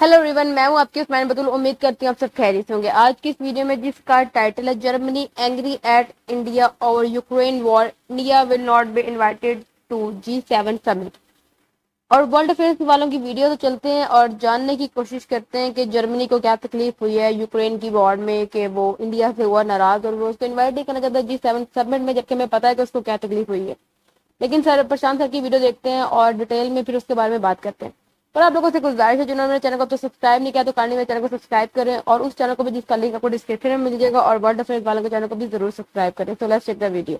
Hello everyone, मैं हूं आपकी उस्मान बतूल। उम्मीद करती हूँ आप सब खैरियत से होंगे। आज की इस वीडियो में जिसका टाइटल है Germany angry at India over Ukraine war, India will not be invited to G7 summit. और वर्ल्ड अफेयर्स वालों की वीडियो तो चलते हैं और जानने की कोशिश करते हैं कि जर्मनी को क्या तकलीफ हुई है यूक्रेन की वॉर में, कि वो इंडिया से हुआ नाराज और वो उसको इन्वाइट नहीं करना चाहता G7 समिट में, जबकि हमें पता है कि उसको क्या तकलीफ हुई है। लेकिन सर प्रशांत सर की वीडियो देखते हैं और डिटेल में फिर उसके बारे में बात करते हैं। पर आप लोगों से गुजारिश है, जिन्होंने चैनल को अब तो सब्सक्राइब नहीं किया तो काइंडली मेरे चैनल को सब्सक्राइब करें और उस चैनल को भी जिसका लिंक आपको डिस्क्रिप्शन में मिल जाएगा, और वर्ल्ड अफेयर्स वालों के चैनल को भी जरूर सब्सक्राइब करें। So let's check the video.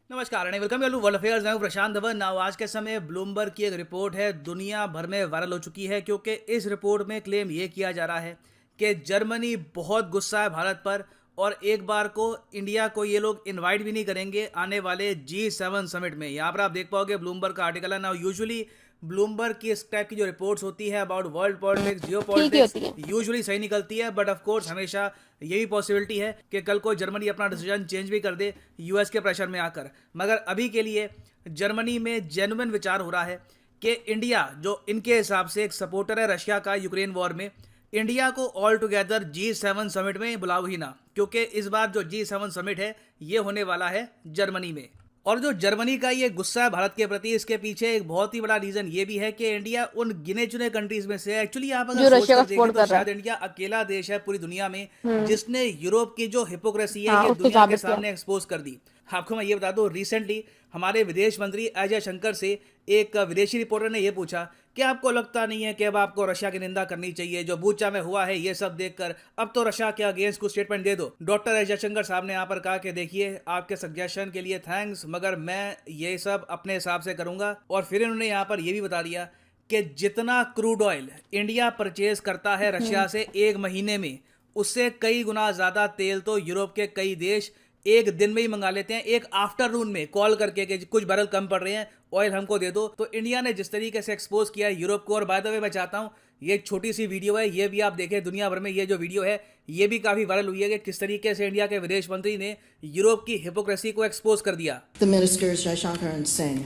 नमस्कार and welcome to world affairs. मैं हूं प्रशांत धवन। नाउ आज के समय ब्लूमबर्ग की एक रिपोर्ट है, दुनिया भर में वायरल हो चुकी है, क्योंकि इस रिपोर्ट में क्लेम ये किया जा रहा है कि जर्मनी बहुत गुस्सा है भारत पर और एक बार को इंडिया को ये लोग इनवाइट भी नहीं करेंगे आने वाले G7 समिट में। यहाँ पर आप देख पाओगे ब्लूमबर्ग का आर्टिकल है। नाउ यूजुअली ब्लूमबर्ग की इस टाइप की जो रिपोर्ट्स होती है अबाउट वर्ल्ड पॉलिटिक्स, जियो ठीक ही पॉलिटिक्स, होती है। यूजुअली सही निकलती है, बट ऑफ कोर्स हमेशा ये भी पॉसिबिलिटी है कि कल को जर्मनी अपना डिसीजन चेंज भी कर दे यूएस के प्रेशर में आकर। मगर अभी के लिए जर्मनी में जेन्युइन विचार हो रहा है कि इंडिया, जो इनके हिसाब से एक सपोर्टर है रशिया का यूक्रेन वॉर में, इंडिया को ऑल टुगेदर G7 समिट में बुलाओ ही ना, क्योंकि इस बार जो G7 समिट है ये होने वाला है जर्मनी में। और जो जर्मनी का ये गुस्सा है भारत के प्रति, इसके पीछे एक बहुत ही बड़ा रीजन ये भी है कि इंडिया उन गिने चुने कंट्रीज में से, एक्चुअली आप अगर जो सोच रशिया कर का देखें सपोर्ट तो कर रहा शायद है। इंडिया अकेला देश है पूरी दुनिया में जिसने यूरोप की जो हिपोक्रेसी है हाँ, ये उसको दुनिया के साबित किया। सामने एक्सपोज कर दी। आपको मैं ये बता दूं, रिसेंटली हमारे विदेश मंत्री अजय शंकर से एक विदेशी रिपोर्टर ने यह पूछा कि आपको लगता नहीं है कि अब आपको रशिया की निंदा करनी चाहिए, जो बूचा में हुआ है ये सब देखकर अब तो रशिया के अगेंस्ट कुछ स्टेटमेंट दे दो। डॉक्टर अजय शंकर साहब ने यहाँ पर कहा कि देखिए, आपके सजेशन के लिए थैंक्स, मगर मैं ये सब अपने हिसाब से करूंगा। और फिर इन्होंने यहाँ पर यह भी बता दिया कि जितना क्रूड ऑयल इंडिया परचेज करता है रशिया से एक महीने में, उससे कई गुना ज्यादा तेल तो यूरोप के कई देश एक दिन में ही मंगा लेते हैं, एक आफ्टरनून में कॉल करके कि कुछ बैरल कम पड़ रहे हैं, ऑयल हमको दे दो। तो इंडिया ने जिस तरीके से एक्सपोज किया है यूरोप को, और बाय द वे मैं चाहता हूं ये एक छोटी सी वीडियो है, ये भी आप देखें दुनिया भर में। ये जो वीडियो है ये भी काफी वायरल हुई है कि किस तरीके से इंडिया के विदेश मंत्री ने यूरोप की हिपोक्रेसी को एक्सपोज कर दिया। The ministers Jaishankar and Singh,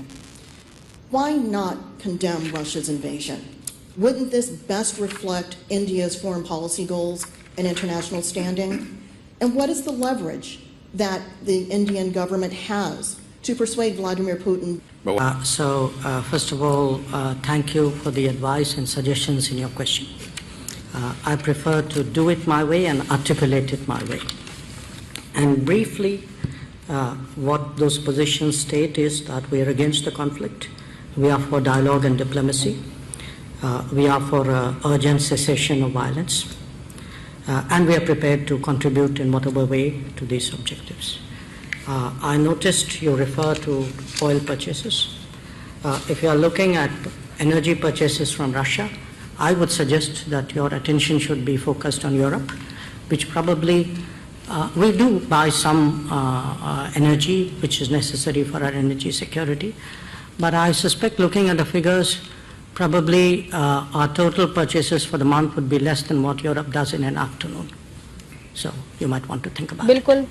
why not condemn Russia's invasion? Wouldn't this best reflect India's foreign policy goals and international standing? And what is the leverage that the Indian government has to persuade Vladimir Putin? First of all, thank you for the advice and suggestions in your question. I prefer to do it my way and articulate it my way. And briefly, what those positions state is that we are against the conflict. We are for dialogue and diplomacy. We are for urgent cessation of violence. And we are prepared to contribute in whatever way to these objectives. I noticed you refer to oil purchases. If you are looking at energy purchases from Russia, I would suggest that your attention should be focused on Europe, which probably we do buy some energy which is necessary for our energy security. But I suspect, looking at the figures, probably our total purchases for the month would be less than what Europe does in an afternoon. So you might want to think about it. बिल्कुल।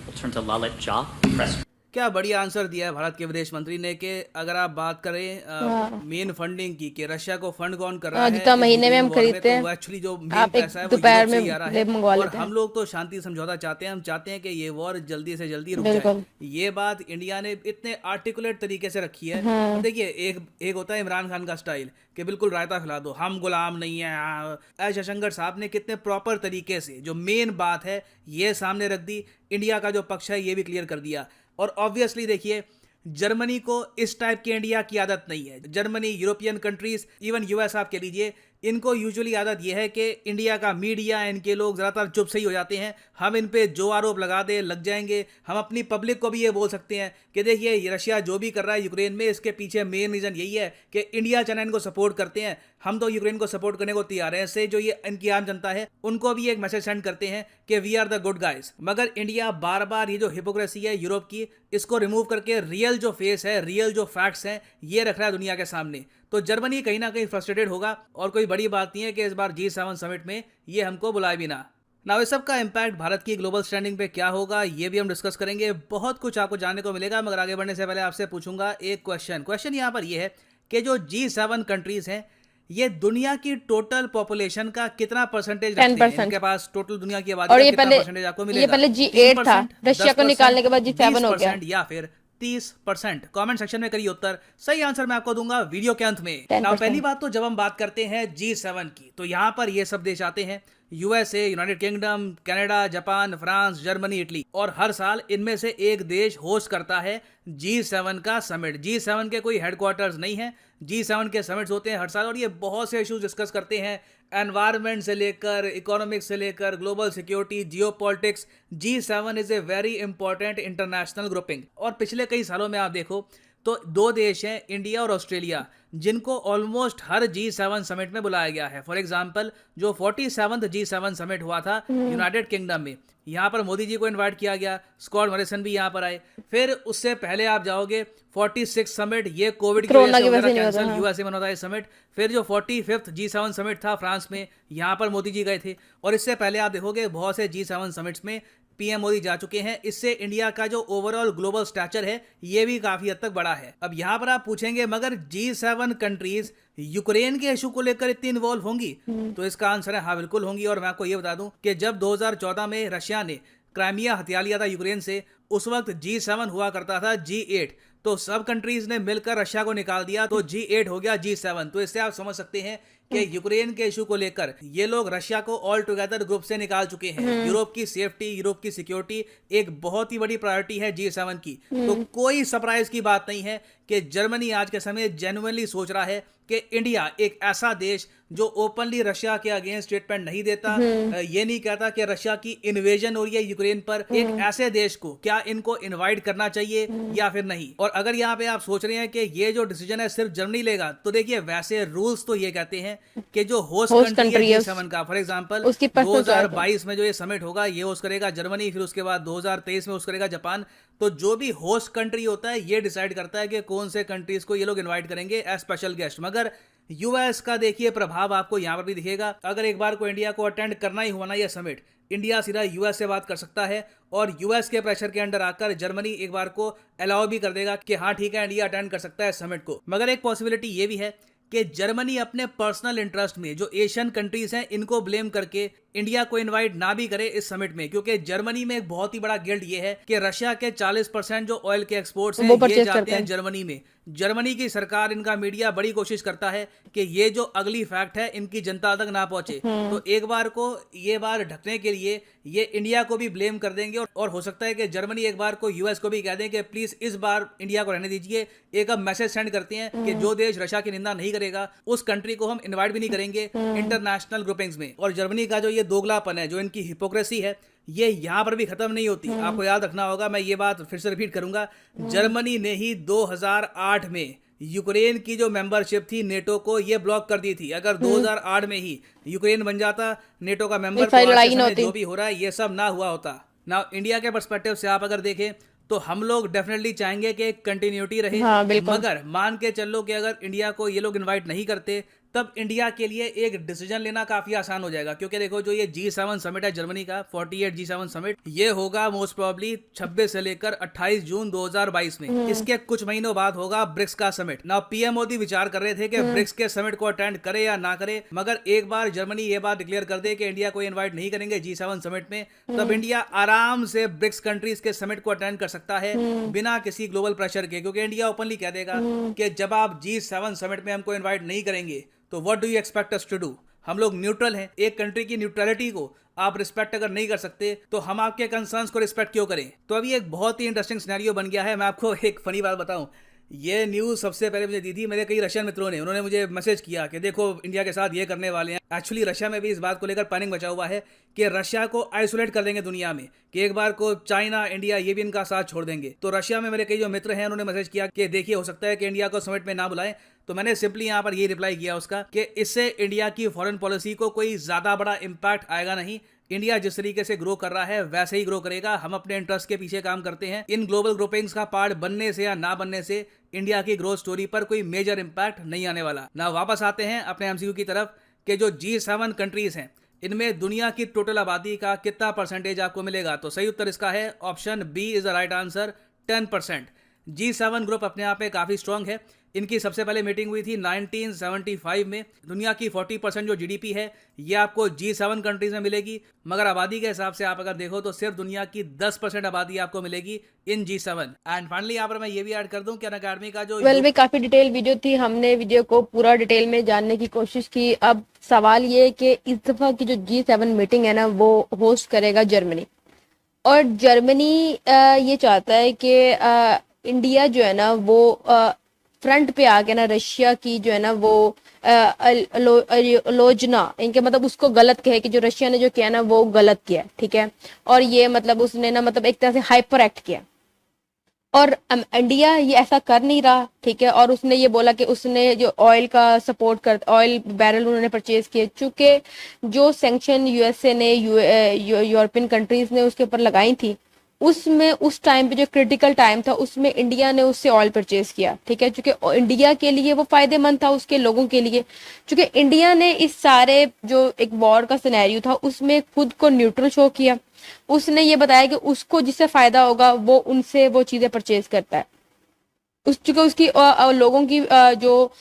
We'll turn to Lalit Jha, press. क्या बढ़िया answer दिया है भारत के विदेश मंत्री ने कि अगर आप बात करें मेन फंडिंग की, कि रशिया को फंड कौन कर रहा है जितना महीने में हम खरीदते हैं, तो एक्चुअली जो मेन आप एक पैसा है वो दोपहर यूरोप से में ही आ रहा ले मंगवा है। और लेते हैं। हम लोग तो शांति समझौता चाहते हैं, हम चाहते हैं कि ये वॉर जल्दी से जल्दी रुक जाए। बिल्कुल। ये बात इंडिया ने इतने आर्टिकुलेट तरीके से रखी है। अब देखिए, एक होता है इमरान खान का स्टाइल कि बिल्कुल रायता खिला दो, हम गुलाम नहीं है। एस जयशंकर साहब ने कितने प्रॉपर तरीके से जो मेन बात है ये सामने रख दी, इंडिया का जो पक्ष है ये भी क्लियर कर दिया। और ऑब्वियसली देखिए, जर्मनी को इस टाइप की इंडिया की आदत नहीं है। Germany, European countries, even US आप कह लीजिए, इनको यूजुअली आदत यह है कि इंडिया का मीडिया, इनके लोग ज़्यादातर चुप सही हो जाते हैं। हम इन पे जो आरोप लगा दे लग जाएंगे। हम अपनी पब्लिक को भी ये बोल सकते हैं कि देखिए, ये रशिया जो भी कर रहा है यूक्रेन में, इसके पीछे मेन रीज़न यही है कि इंडिया चाइना इनको सपोर्ट करते हैं। हम तो यूक्रेन को सपोर्ट करने को तैयार हैं। इससे जो ये इनकी आम जनता है उनको भी एक मैसेज सेंड करते हैं कि we are the good guys. मगर इंडिया बार बार ये जो हिपोक्रेसी है यूरोप की, इसको रिमूव करके रियल जो फेस है, रियल जो फैक्ट्स हैं, ये रख रहा है दुनिया के सामने। तो जर्मनी कहीं ना कहीं फ्रस्ट्रेटेड होगा, और कोई बड़ी बात नहीं है कि इस बार G7 समिट में ये हमको बुलाए भी ना। नाउ इस सब का इम्पैक्ट भारत की ग्लोबल स्टैंडिंग पे क्या होगा ये भी हम डिस्कस करेंगे। बहुत कुछ आपको जानने को मिलेगा, मगर आगे बढ़ने से पहले आपसे पूछूंगा एक क्वेश्चन यहाँ पर ये है कि जो G7 कंट्रीज हैं ये दुनिया की टोटल पॉपुलेशन का कितना परसेंटेज रखते हैं? 10%। इनके पास टोटल दुनिया की आबादी और का ये कितना पहले परसेंटेज आपको ये मिलेगा? पहले G8 था, 3%, रशिया को 10%, निकालने के बाद G7 हो गया। 20% या फिर 30%। कमेंट सेक्शन में करिए उत्तर। सही आंसर मैं आपको दूंगा वीडियो के अंत में। 10%। नाउ पहली बात तो जब हम बात करते हैं G7 की तो यहाँ पर ये सब देश आते हैं, USA, United kingdom, Canada, Japan, France, Germany, Italy, और हर साल इनमें से एक देश होस्ट करता है G7 का समिट। G7 के कोई हेडक्वार्टर्स नहीं है, G7 के समिट्स होते हैं हर साल और ये बहुत से इश्यूज डिस्कस करते हैं, एनवायरनमेंट से लेकर इकोनॉमिक्स से लेकर global security, geopolitics. G7 is a very important international grouping. और पिछले कई सालों में आप देखो तो दो देश हैं, इंडिया और ऑस्ट्रेलिया, जिनको ऑलमोस्ट हर G7 समिट में बुलाया गया है। फॉर एग्जांपल जो 47th G7 समिट हुआ था यूनाइटेड किंगडम में, यहाँ पर मोदी जी को इनवाइट किया गया, स्कॉट मॉरिसन भी यहाँ पर आए। फिर उससे पहले आप जाओगे 46 समिट, ये कोविड की वजह से कैंसिल, यूएसए में होता है समिट। फिर जो 45th G7 समिट था फ्रांस में, यहाँ पर मोदी जी गए थे। और इससे पहले आप देखोगे बहुत से G7 समिट्स में पीएम मोदी जा चुके हैं। इससे इंडिया का जो ओवरऑल ग्लोबल स्टैचर है ये भी काफी हद तक बड़ा है। अब यहाँ पर आप पूछेंगे मगर G7 कंट्रीज यूक्रेन के इशू को लेकर इतनी इन्वॉल्व होंगी? तो इसका आंसर है हाँ, बिल्कुल होंगी। और मैं आपको ये बता दूं कि जब 2014 में रशिया ने क्राइमिया हथिया लिया था यूक्रेन से, उस वक्त G7 हुआ करता था G8, तो सब कंट्रीज ने मिलकर रशिया को निकाल दिया तो G8 हो गया G7। तो इससे आप समझ सकते हैं कि यूक्रेन के इशू को लेकर ये लोग रशिया को ऑल टुगेदर ग्रुप से निकाल चुके हैं। यूरोप की सेफ्टी, यूरोप की सिक्योरिटी एक बहुत ही बड़ी प्रायोरिटी है G7 की। तो कोई सरप्राइज की बात नहीं है कि जर्मनी आज के समय जेन्युइनली सोच रहा है कि इंडिया एक ऐसा देश जो ओपनली रशिया के अगेंस्ट स्टेटमेंट नहीं देता, ये नहीं कहता कि रशिया की इन्वेजन हो रही है यूक्रेन पर, एक ऐसे देश को क्या इनको इनवाइट करना चाहिए या फिर नहीं। और अगर यहाँ पे आप सोच रहे हैं कि ये जो डिसीजन है सिर्फ जर्मनी लेगा, तो देखिए वैसे रूल्स तो ये कहते हैं कि जो होस्ट कंट्री है G7 का, फॉर एग्जांपल 2022 में जो ये समिट होगा ये होस्ट करेगा जर्मनी, फिर उसके बाद 2023 में होस्ट करेगा जापान। तो जो भी होस्ट कंट्री होता है ये डिसाइड करता है कि कौन से कंट्रीज को ये लोग इनवाइट करेंगे एज स्पेशल गेस्ट। मगर यूएस का देखिए प्रभाव आपको यहाँ पर भी दिखेगा। अगर एक बार को इंडिया को अटेंड करना ही हुआ ना ये समिट, इंडिया सीधा यूएस से बात कर सकता है और यूएस के प्रेशर के अंडर आकर जर्मनी एक बार को अलाउ भी कर देगा कि हाँ ठीक है इंडिया अटेंड कर सकता है समिट को। मगर एक पॉसिबिलिटी ये भी है कि जर्मनी अपने पर्सनल इंटरेस्ट में जो एशियन कंट्रीज हैं इनको ब्लेम करके इंडिया को इनवाइट ना भी करे इस समिट में, क्योंकि जर्मनी में एक बहुत ही बड़ा गिल्ट ये है कि रशिया के 40% जो ऑयल के एक्सपोर्ट्स हैं ये जाते हैं जर्मनी में। जर्मनी की सरकार, इनका मीडिया बड़ी कोशिश करता है कि ये जो अगली फैक्ट है इनकी जनता तक ना पहुंचे। तो एक बार को ये बार ढकने के लिए ये इंडिया को भी ब्लेम कर देंगे और हो सकता है कि जर्मनी एक बार को यूएस को भी कह दें कि प्लीज इस बार इंडिया को रहने दीजिए। एक अब मैसेज सेंड करते हैं कि जो देश रशिया की निंदा नहीं करेगा उस कंट्री को हम इन्वाइट भी नहीं करेंगे इंटरनेशनल ग्रुपिंग्स में। और जर्मनी का जो ये दोगलापन है, जो इनकी हिपोक्रेसी है, ये यहाँ पर भी खत्म नहीं होती। आपको याद रखना होगा, मैं ये बात फिर से रिपीट करूंगा, जर्मनी ने ही 2008 में यूक्रेन की जो मेंबरशिप थी नेटो को ये ब्लॉक कर दी थी। अगर 2008 में ही यूक्रेन बन जाता नेटो का मेंबर, तो जो भी हो रहा है ये सब ना हुआ होता। ना इंडिया के पर्सपेक्टिव से आप अगर देखें तो हम लोग डेफिनेटली चाहेंगे कि कंटिन्यूटी रहे। हाँ, मगर मान के चलो कि अगर इंडिया को ये लोग इनवाइट नहीं करते तब इंडिया के लिए एक डिसीजन लेना काफी आसान हो जाएगा। क्योंकि देखो जो ये G7 समिट है जर्मनी का 48 G7 समिट, ये होगा मोस्ट प्रोबेबली 26 से लेकर 28 जून 2022 में। इसके कुछ महीनों बाद होगा ब्रिक्स का समिट। ना पीएम मोदी विचार कर रहे थे कि ब्रिक्स के समिट को अटेंड करे या ना करे, मगर एक बार जर्मनी ये बात डिक्लेयर कर दे कि इंडिया को इन्वाइट नहीं करेंगे G7 समिट में, तब इंडिया आराम से ब्रिक्स कंट्रीज के समिट को अटेंड कर सकता है बिना किसी ग्लोबल प्रेशर के। क्योंकि इंडिया ओपनली कह देगा कि जब आप G7 समिट में हमको इन्वाइट नहीं करेंगे तो what do you expect us to do. हम लोग न्यूट्रल हैं। एक कंट्री की न्यूट्रलिटी को आप रिस्पेक्ट अगर नहीं कर सकते तो हम आपके कंसर्न्स को रिस्पेक्ट क्यों करें। तो अभी एक बहुत ही इंटरेस्टिंग सिनेरियो बन गया है। मैं आपको एक फनी बात बताऊं, ये न्यूज़ सबसे पहले मुझे दी थी मेरे कई रशियन मित्रों ने। उन्होंने मुझे मैसेज किया कि देखो इंडिया के साथ ये करने वाले हैं। एक्चुअली रशिया में भी इस बात को लेकर पैनिक मचा हुआ है कि रशिया को आइसोलेट कर देंगे दुनिया में, कि एक बार को चाइना, इंडिया ये भी इनका साथ छोड़ देंगे। तो रशिया में मेरे कई जो मित्र हैं उन्होंने मैसेज किया कि देखिए हो सकता है कि इंडिया को समिट में ना बुलाएं। तो मैंने सिंपली यहाँ पर ये रिप्लाई किया उसका कि इससे इंडिया की फॉरेन पॉलिसी को कोई ज्यादा बड़ा इंपैक्ट आएगा नहीं। इंडिया जिस तरीके से ग्रो कर रहा है वैसे ही ग्रो करेगा। हम अपने इंटरेस्ट के पीछे काम करते हैं। इन ग्लोबल ग्रुपिंग्स का पार्ट बनने से या ना बनने से इंडिया की ग्रोथ स्टोरी पर कोई मेजर इंपैक्ट नहीं आने वाला। ना वापस आते हैं अपने एमसीक्यू की तरफ कि जो G7 कंट्रीज हैं इनमें दुनिया की टोटल आबादी का कितना परसेंटेज आपको मिलेगा। तो सही उत्तर इसका है option B is the right answer, 10%। G7 group अपने आप में काफी स्ट्रांग है। इनकी सबसे पहले मीटिंग हुई थी 1975 में। दुनिया की 40% जो जीडीपी है ये आपको G7 कंट्रीज में मिलेगी, मगर आबादी के हिसाब से आप अगर देखो तो सिर्फ दुनिया की 10% आबादी आपको मिलेगी इन G7। एंड फाइनली यहाँ पर मैं ये भी ऐड कर दूं कि अनअकैडमी का जो भी काफी डिटेल वीडियो थी, हमने वीडियो को पूरा डिटेल में जानने की कोशिश की। अब सवाल ये है कि इस दफा की जो G7 मीटिंग है ना वो होस्ट करेगा जर्मनी, और जर्मनी ये चाहता है कि इंडिया जो है ना वो फ्रंट पे आके ना रशिया की जो है ना वो आलोचना, इनके मतलब उसको गलत कहे कि जो रशिया ने जो किया ना वो गलत किया, ठीक है। और ये मतलब उसने ना मतलब एक तरह से हाइपर एक्ट किया, और इंडिया ये ऐसा कर नहीं रहा, ठीक है। और उसने ये बोला कि उसने जो ऑयल का सपोर्ट कर, ऑयल बैरल उन्होंने परचेज किए, चूंकि जो सैंक्शन यूएसए ने यूरोपियन कंट्रीज ने उसके ऊपर लगाई थी, उसमें उस टाइम पे जो क्रिटिकल टाइम था उसमें इंडिया ने उससे ऑयल परचेज किया, ठीक है। चूंकि इंडिया के लिए वो फायदेमंद था, उसके लोगों के लिए, चूंकि इंडिया ने इस सारे जो एक वॉर का सिनेरियो था उसमें खुद को न्यूट्रल शो किया। उसने ये बताया कि उसको जिससे फायदा होगा वो उनसे वो चीजें परचेज करता है। चूंकि उसकी लोगों की जो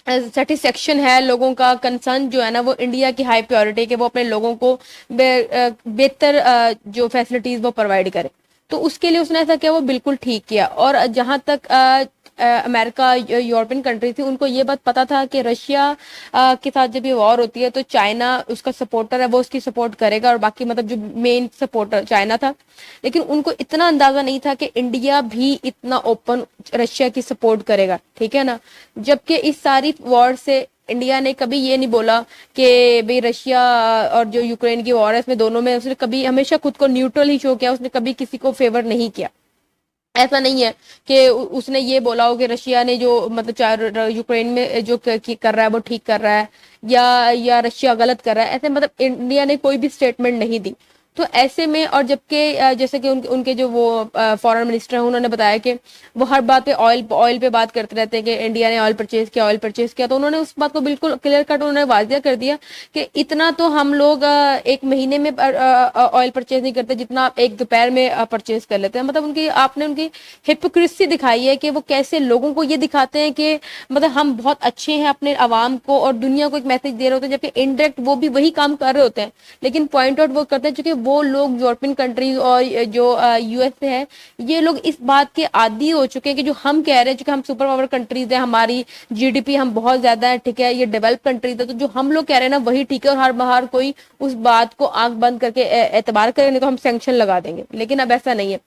सेटिस्फेक्शन है, लोगों का कंसर्न जो है ना वो इंडिया की हाई प्रायोरिटी कि वो अपने लोगों को बेहतर जो फैसिलिटीज वो प्रोवाइड करे, तो उसके लिए उसने ऐसा किया, वो बिल्कुल ठीक किया। और जहां तक अमेरिका यूरोपियन कंट्री थी, उनको ये बात पता था कि रशिया के साथ जब ये वॉर होती है तो चाइना उसका सपोर्टर है, वो उसकी सपोर्ट करेगा, और बाकी मतलब जो मेन सपोर्टर चाइना था। लेकिन उनको इतना अंदाजा नहीं था कि इंडिया भी इतना ओपन रशिया की सपोर्ट करेगा, ठीक है ना। जबकि इस सारी वॉर से इंडिया ने कभी ये नहीं बोला कि भाई रशिया और जो यूक्रेन की वॉर है इसमें दोनों में, उसने कभी हमेशा खुद को न्यूट्रल ही शो किया, उसने कभी किसी को फेवर नहीं किया। ऐसा नहीं है कि उसने ये बोला हो कि रशिया ने जो मतलब यूक्रेन में जो कर रहा है वो ठीक कर रहा है, या रशिया गलत कर रहा है, ऐसे मतलब इंडिया ने कोई भी स्टेटमेंट नहीं दी। तो ऐसे में, और जबकि जैसे कि उनके जो वो फॉरेन मिनिस्टर हैं उन्होंने बताया कि वो हर बात पे ऑयल पे बात करते रहते हैं कि इंडिया ने ऑयल परचेज किया, तो उन्होंने उस बात को बिल्कुल क्लियर कट उन्होंने वाजिया कर दिया कि इतना तो हम लोग एक महीने में ऑयल परचेज नहीं करते जितना आप एक दोपहर में परचेज कर लेते हैं। मतलब आपने उनकी हिपोक्रेसी दिखाई है कि वो कैसे लोगों को ये दिखाते हैं कि मतलब हम बहुत अच्छे हैं अपने आवाम को और दुनिया को एक मैसेज दे रहे होते हैं, जबकि इनडायरेक्ट वो भी वही काम कर रहे होते हैं, लेकिन पॉइंट आउट वो करते हैं। चूंकि वो लोग यूरोपियन कंट्रीज और जो यूएसए है, ये लोग इस बात के आदी हो चुके हैं कि जो हम कह रहे हैं, क्योंकि हम सुपर पावर कंट्रीज है, हमारी जीडीपी हम बहुत ज्यादा है, ठीक है, ये डेवलप कंट्रीज है, तो जो हम लोग कह रहे हैं ना वही ठीक है, और हर बाहर कोई उस बात को आंख बंद करके एतबार करे, नहीं तो हम सैंक्शन लगा देंगे। लेकिन अब ऐसा नहीं है।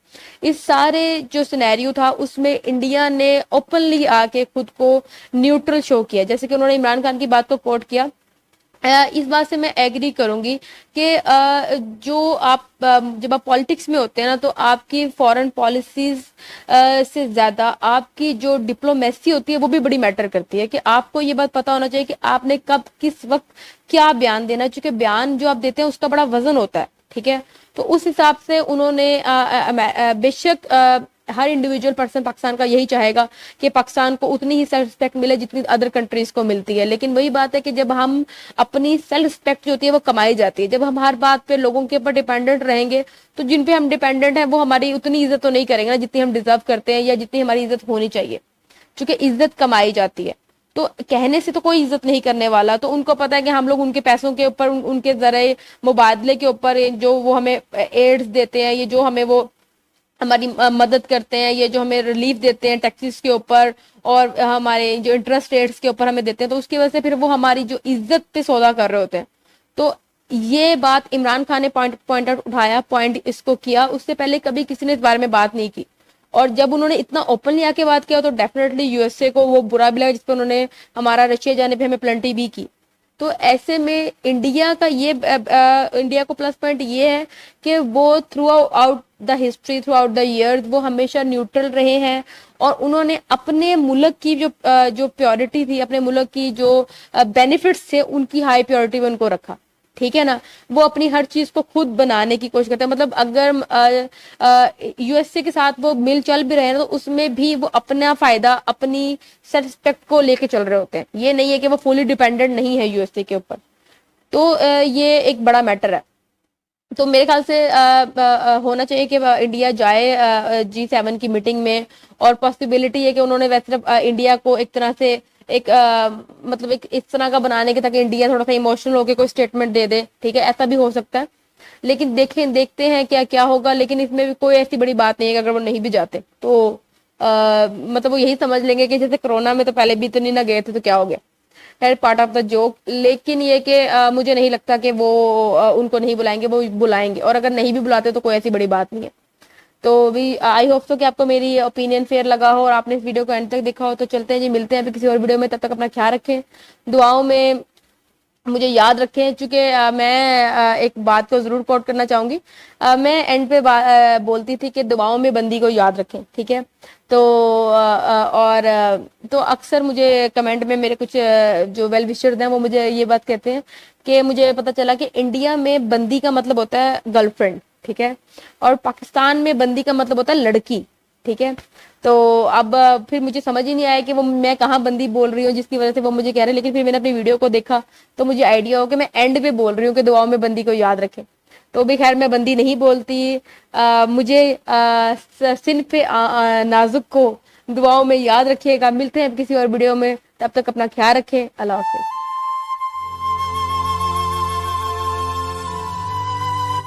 इस सारे जो सिनेरियो था उसमें इंडिया ने ओपनली आके खुद को न्यूट्रल शो किया, जैसे कि उन्होंने इमरान खान की बात को कोट किया। इस बात से मैं एग्री करूंगी कि जो आप जब आप पॉलिटिक्स में होते हैं ना, तो आपकी फॉरेन पॉलिसीज से ज्यादा आपकी जो डिप्लोमेसी होती है वो भी बड़ी मैटर करती है, कि आपको ये बात पता होना चाहिए कि आपने कब किस वक्त क्या बयान देना, क्योंकि बयान जो आप देते हैं उसका बड़ा वजन होता है, ठीक है। तो उस हिसाब से उन्होंने बेशक हर इंडिविजुअल पर्सन पाकिस्तान का यही चाहेगा कि पाकिस्तान को उतनी ही सेल्फ रिस्पेक्ट मिले जितनी अदर कंट्रीज को मिलती है। लेकिन वही बात है कि जब हम अपनी सेल्फ रिस्पेक्ट जो होती है वो कमाई जाती है, जब हम हर बात पे लोगों के ऊपर डिपेंडेंट रहेंगे, तो जिन पे हम डिपेंडेंट हैं वो हमारी उतनी इज्जत तो नहीं करेंगे ना जितनी हम डिजर्व करते हैं या जितनी हमारी इज्जत होनी चाहिए, क्योंकि इज्जत कमाई जाती है। तो कहने से तो कोई इज्जत नहीं करने वाला, तो उनको पता है कि हम लोग उनके पैसों के ऊपर, उनके जरिए मुबादले के ऊपर जो वो हमें एड्स देते हैं, ये जो हमें वो हमारी मदद करते हैं, ये जो हमें रिलीफ देते हैं टैक्सेस के ऊपर और हमारे जो इंटरेस्ट रेट्स के ऊपर हमें देते हैं, तो उसकी वजह से फिर वो हमारी जो इज्जत पे सौदा कर रहे होते हैं। तो ये बात इमरान खान ने पॉइंट आउट उठाया, पॉइंट इसको किया, उससे पहले कभी किसी ने इस बारे में बात नहीं की। और जब उन्होंने इतना ओपनली आके बात किया तो डेफिनेटली यूएसए को वो बुरा भी लगा, जिसपे उन्होंने हमारा रशिया जाने पे हमें प्लेंटी भी की। तो ऐसे में इंडिया का ये इंडिया को प्लस पॉइंट ये है कि वो through out the history, through out the years वो हमेशा न्यूट्रल रहे हैं, और उन्होंने अपने मुल्क की जो प्योरिटी थी, अपने मुल्क की जो बेनिफिट्स थे, उनकी हाई प्योरिटी में उनको रखा, ठीक है ना। वो अपनी हर चीज को खुद बनाने की कोशिश करते हैं। मतलब अगर यूएसए के साथ वो मिल चल भी रहे हैं तो उसमें भी वो अपना फायदा, अपनी सेल्फ रिस्पेक्ट को लेके चल रहे होते हैं। ये नहीं है कि वो फुली डिपेंडेंट नहीं है यूएसए के ऊपर। तो ये एक बड़ा मैटर है। तो मेरे ख्याल से होना चाहिए कि इंडिया जाए G7 की मीटिंग में, और पॉसिबिलिटी है कि उन्होंने वैसे इंडिया को एक तरह से एक मतलब एक इस तरह का बनाने के, ताकि इंडिया थोड़ा सा इमोशनल होकर कोई स्टेटमेंट दे दे, ठीक है, ऐसा भी हो सकता है। लेकिन देखते हैं क्या क्या होगा। लेकिन इसमें भी कोई ऐसी बड़ी बात नहीं है कि अगर वो नहीं भी जाते तो मतलब वो यही समझ लेंगे कि जैसे कोरोना में तो पहले भी तो नहीं ना गए थे, तो क्या हो गया, है पार्ट ऑफ द जोक। लेकिन ये कि मुझे नहीं लगता कि वो उनको नहीं बुलाएंगे, वो बुलाएंगे, और अगर नहीं भी बुलाते तो कोई ऐसी बड़ी बात नहीं है। तो भी आई होप सो कि आपको मेरी ओपिनियन फेयर लगा हो और आपने इस वीडियो को एंड तक देखा हो। तो चलते हैं जी, मिलते हैं फिर किसी और वीडियो में, तब तक अपना ख्याल रखें, दुआओं में मुझे याद रखें। चूंकि मैं एक बात को जरूर कोट करना चाहूंगी, मैं एंड पे बोलती थी कि दुआओं में बंदी को याद रखें, ठीक है। तो तो अक्सर मुझे कमेंट में मेरे कुछ जो वेल विशर्स हैं वो मुझे ये बात कहते हैं कि मुझे पता चला कि इंडिया में बंदी का मतलब होता है गर्लफ्रेंड, ठीक है, और पाकिस्तान में बंदी का मतलब होता है लड़की, ठीक है। तो अब फिर मुझे समझ ही नहीं आया कि वो मैं कहाँ बंदी बोल रही हूँ जिसकी वजह से वो मुझे कह रहे हैं। लेकिन फिर मैंने अपनी वीडियो को देखा तो मुझे आइडिया हो कि मैं एंड पे बोल रही हूँ कि दुआओं में बंदी को याद रखें। तो भी खैर मैं बंदी नहीं बोलती, मुझे सिन्फ नाजुक को दुआओं में याद रखिएगा। मिलते हैं किसी और वीडियो में, तब तक अपना ख्याल रखें। अल्लाह हाफिज़।